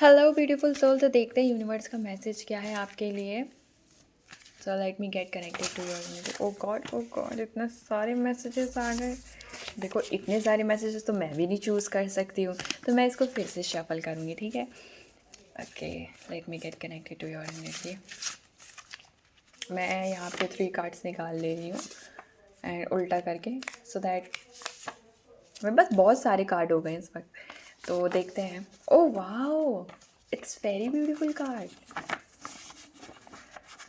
Hello beautiful soul. तो देखते हैं यूनिवर्स का मैसेज क्या है आपके लिए। So let me get connected to your music. Oh god इतने सारे मैसेजेस आ गए। देखो इतने सारे मैसेजेस तो मैं भी नहीं चूज़ कर सकती हूँ, तो मैं इसको फिर से शफल करूँगी, ठीक है। Okay, let me get connected to your energy. मैं यहाँ पे 3 कार्ड्स निकाल ले रही हूँ एंड उल्टा करके, सो दैट मेरे पास बहुत सारे कार्ड हो गए इस वक्त। तो देखते हैं। Oh wow, it's very beautiful card.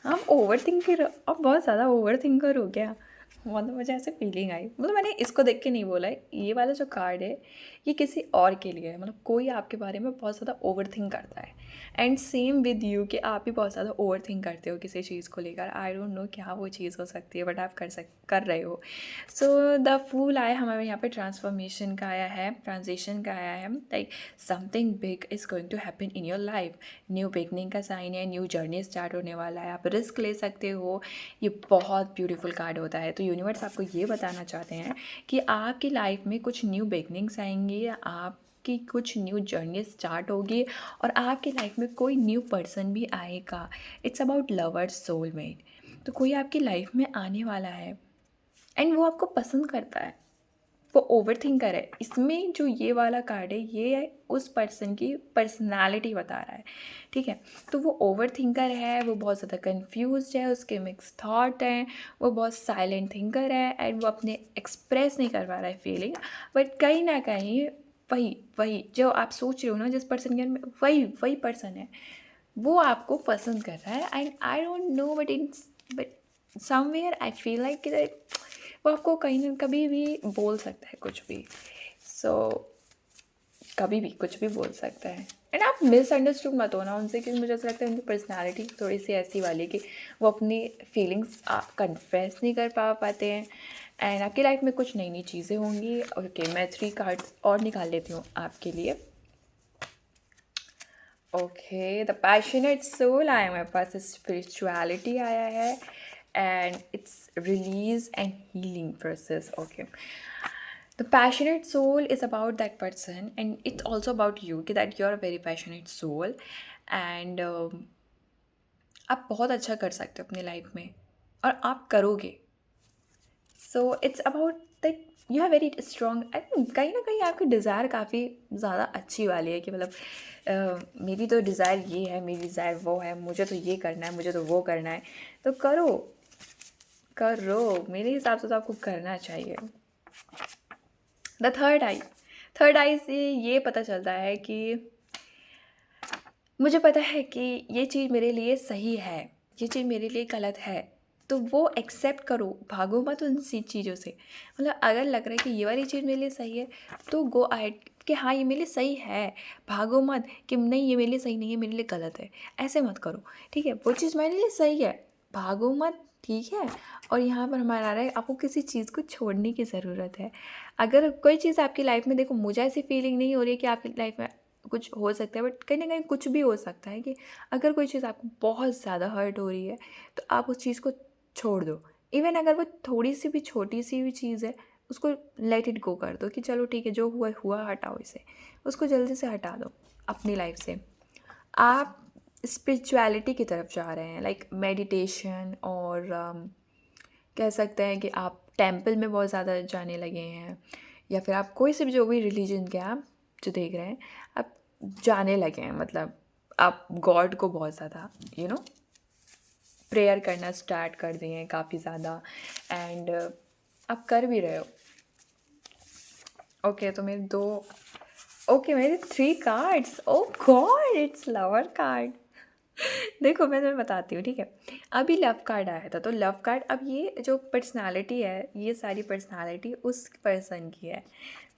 हम ओवर थिंकर, अब बहुत ज़्यादा ओवर थिंकर हो गया। मतलब मुझे ऐसे फीलिंग आई, मतलब मैंने इसको देख के नहीं बोला है ये वाला जो कार्ड है ये किसी और के लिए है। मतलब कोई आपके बारे में बहुत ज़्यादा ओवर थिंक करता है एंड सेम विद यू कि आप भी बहुत ज़्यादा ओवर थिंक करते हो किसी चीज़ को लेकर। आई डोंट नो क्या वो चीज़ हो सकती है, बट आप कर रहे हो। सो द फूल आया हमारे यहाँ पे, ट्रांसफॉर्मेशन का आया है, ट्रांजिशन का आया है। Like something big is going to happen in your life. New beginning का साइन है, न्यू जर्नी स्टार्ट होने वाला है, आप रिस्क ले सकते हो। ये बहुत ब्यूटीफुल कार्ड होता है। तो यूनिवर्स आपको ये बताना चाहते हैं कि आपकी लाइफ में कुछ न्यू बिगनिंग्स आएंगी, आपकी कुछ न्यू जर्नी स्टार्ट होगी और आपकी लाइफ में कोई न्यू पर्सन भी आएगा। It's about lovers soulmate. तो कोई आपकी लाइफ में आने वाला है एंड वो आपको पसंद करता है, वो ओवर थिंकर है। इसमें जो ये वाला कार्ड है ये उस पर्सन की पर्सनालिटी बता रहा है, ठीक है। तो वो ओवर थिंकर है, वो बहुत ज़्यादा कंफ्यूज्ड है, उसके मिक्स थॉट हैं, वो बहुत साइलेंट थिंकर है एंड वो अपने एक्सप्रेस नहीं कर पा रहा है फीलिंग। बट कहीं ना कहीं वही वही जो आप सोच रहे हो ना, जिस पर्सन के अंदर में वही वही पर्सन है, वो आपको पसंद कर रहा है। And I don't know but somewhere I feel like वो आपको कहीं ना कभी भी बोल सकता है कुछ भी। सो कभी भी कुछ भी बोल सकता है एंड आप मिसअंडरस्टूड मत होना उनसे, क्योंकि मुझे ऐसा लगता है उनकी पर्सनालिटी थोड़ी सी ऐसी वाली कि वो अपनी फीलिंग्स आप कन्फेस नहीं कर पाते हैं एंड आपकी लाइफ में कुछ नई नई चीज़ें होंगी। ओके, मैं 3 कार्ड्स और निकाल लेती हूँ आपके लिए। ओके, द पैशनेट सोल आया मेरे पास, स्पिरिचुअलिटी आया है and it's release and healing process. Okay, the passionate soul is about that person and it's also about you कि that you're a very passionate soul and आप बहुत अच्छा कर सकते हो अपनी लाइफ में और आप करोगे। So it's about that you are very strong. I think कहीं ना कहीं आपकी डिज़ायर काफ़ी ज़्यादा अच्छी वाली है कि मतलब मेरी तो डिज़ायर ये है, मेरी डिज़ायर वो है, मुझे तो ये करना है, मुझे तो वो करना है। तो करो करो, मेरे हिसाब से तो आपको करना चाहिए। द थर्ड आई से ये पता चलता है कि मुझे पता है कि ये चीज़ मेरे लिए सही है, ये चीज़ मेरे लिए गलत है, तो वो एक्सेप्ट करो, भागो मत उन सी चीज़ों से। मतलब अगर लग रहा है कि ये वाली चीज़ मेरे लिए सही है तो गो अहेड कि हाँ ये मेरे लिए सही है। भागो मत कि नहीं ये मेरे लिए सही नहीं है, मेरे लिए गलत है, ऐसे मत करो, ठीक है। वो चीज़ मेरे लिए सही है, भागो मत, ठीक है। और यहाँ पर हमारा आ रहा है आपको किसी चीज़ को छोड़ने की ज़रूरत है। अगर कोई चीज़ आपकी लाइफ में, देखो मुझे ऐसी फीलिंग नहीं हो रही है कि आपकी लाइफ में कुछ हो सकता है, बट कहीं ना कहीं कुछ भी हो सकता है कि अगर कोई चीज़ आपको बहुत ज़्यादा हर्ट हो रही है तो आप उस चीज़ को छोड़ दो। इवन अगर वो थोड़ी सी भी छोटी सी भी चीज़ है, उसको लेट इट गो कर दो कि चलो ठीक है, जो हुआ हुआ, हटाओ इसे, उसको जल्दी से हटा दो अपनी लाइफ से। आप स्पिरिचुअलिटी की तरफ जा रहे हैं, लाइक मेडिटेशन और कह सकते हैं कि आप टेम्पल में बहुत ज़्यादा जाने लगे हैं, या फिर आप कोई से भी जो भी रिलीजन के आप जो देख रहे हैं आप जाने लगे हैं। मतलब आप गॉड को बहुत ज़्यादा प्रेयर करना स्टार्ट कर दिए हैं काफ़ी ज़्यादा एंड आप कर भी रहे हो। ओके, तो मेरे 3 cards. Oh god, it's lover card. देखो मैं तुम्हें बताती हूँ, ठीक है। अभी लव कार्ड आया था, तो लव कार्ड, अब ये जो पर्सनालिटी है, ये सारी पर्सनालिटी उस पर्सन की है।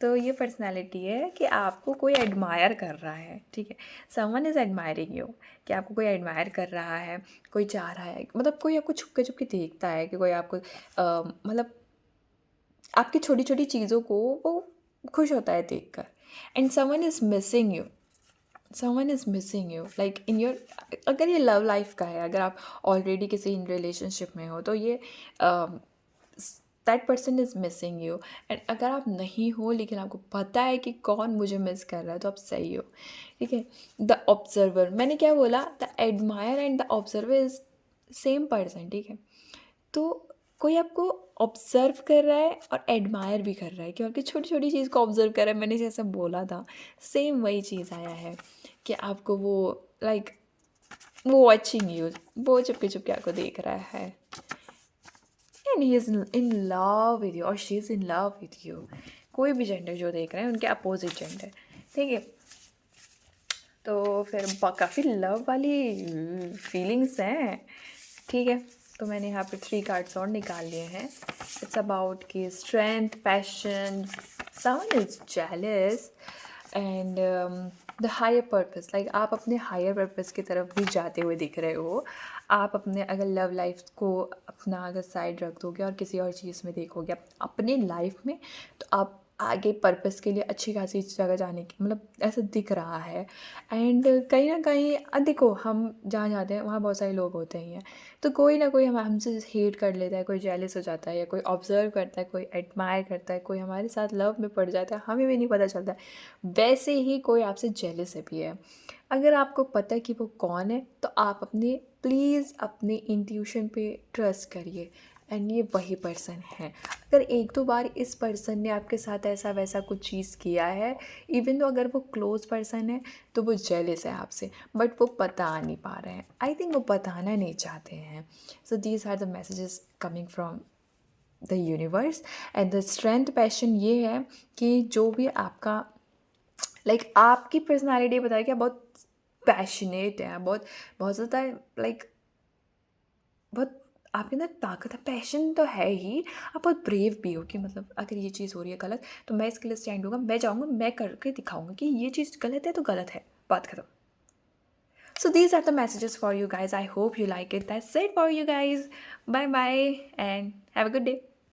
तो ये पर्सनालिटी है कि आपको कोई एडमायर कर रहा है, ठीक है। समवन इज़ एडमायरिंग यू, कि आपको कोई एडमायर कर रहा है, कोई चाह रहा है, मतलब कोई आपको छुपके छुपके देखता है कि कोई आपको मतलब आपकी छोटी छोटी चीज़ों को वो खुश होता है देख कर। And someone is missing you like in your, अगर ये लव लाइफ का है, अगर आप ऑलरेडी किसी इन रिलेशनशिप में हो तो ये that person is missing you. And अगर आप नहीं हो लेकिन आपको पता है कि कौन मुझे मिस कर रहा है, तो आप सही हो। ठीक है। द ऑब्जर्वर, मैंने क्या बोला, the admire and the observer is same person. ठीक है। तो कोई आपको ऑब्जर्व कर रहा है और एडमायर भी कर रहा है, कि आपकी छोटी छोटी चीज़ को ऑब्जर्व कर रहा है। मैंने जैसा बोला था, सेम वही चीज़ आया है कि आपको वो लाइक वो वॉचिंग यू, वो चुपके चुपके आपको देख रहा है, and he is in love with you और she is in love with you. कोई भी जेंडर जो देख रहे हैं उनके अपोजिट जेंडर। ठीक है। तो फिर काफ़ी लव वाली फीलिंग्स हैं। ठीक है। तो मैंने यहाँ पे 3 कार्ड्स और निकाल लिए हैं। इट्स अबाउट कि strength, passion, someone is jealous and the higher purpose. Like आप अपने हायर पर्पस की तरफ भी जाते हुए दिख रहे हो। आप अपने अगर लव लाइफ को अपना अगर साइड रख दोगे और किसी और चीज़ में देखोगे अपने लाइफ में, तो आप आगे पर्पस के लिए अच्छी खासी जगह जाने की मतलब ऐसा दिख रहा है। एंड कहीं ना कहीं देखो, हम जहाँ जाते हैं वहाँ बहुत सारे लोग होते ही हैं, तो कोई ना कोई हमसे हेट कर लेता है, कोई जेलस हो जाता है, या कोई ऑब्जर्व करता है, कोई एडमायर करता है, कोई हमारे साथ लव में पड़ जाता है, हमें भी नहीं पता चलता है। वैसे ही कोई आपसे जेलस है भी है। अगर आपको पता है कि वो कौन है, तो आप अपने प्लीज़ अपने इंट्यूशन पे ट्रस्ट करिए, एंड ये वही पर्सन है। अगर एक दो बार इस पर्सन ने आपके साथ ऐसा वैसा कुछ चीज़ किया है, इवन तो अगर वो क्लोज पर्सन है, तो वो जेलस है आपसे, बट वो बता नहीं पा रहे हैं। आई थिंक वो बताना नहीं चाहते हैं। So these are the messages coming from the universe. And the strength passion ये है कि जो भी आपका आपकी पर्सनालिटी बताए कि आप बहुत पैशनेट है, बहुत बहुत ज़्यादा बहुत आपके अंदर ताकत है, पैशन तो है ही। आप बहुत ब्रेव भी हो कि मतलब अगर ये चीज़ हो रही है गलत, तो मैं इसके लिए स्टैंड होगा, मैं जाऊँगा, मैं करके दिखाऊंगा कि ये चीज़ गलत है तो गलत है, बात खत्म। So these are the messages for you guys. I hope you like it. That's it for you guys. Bye bye and have a good day.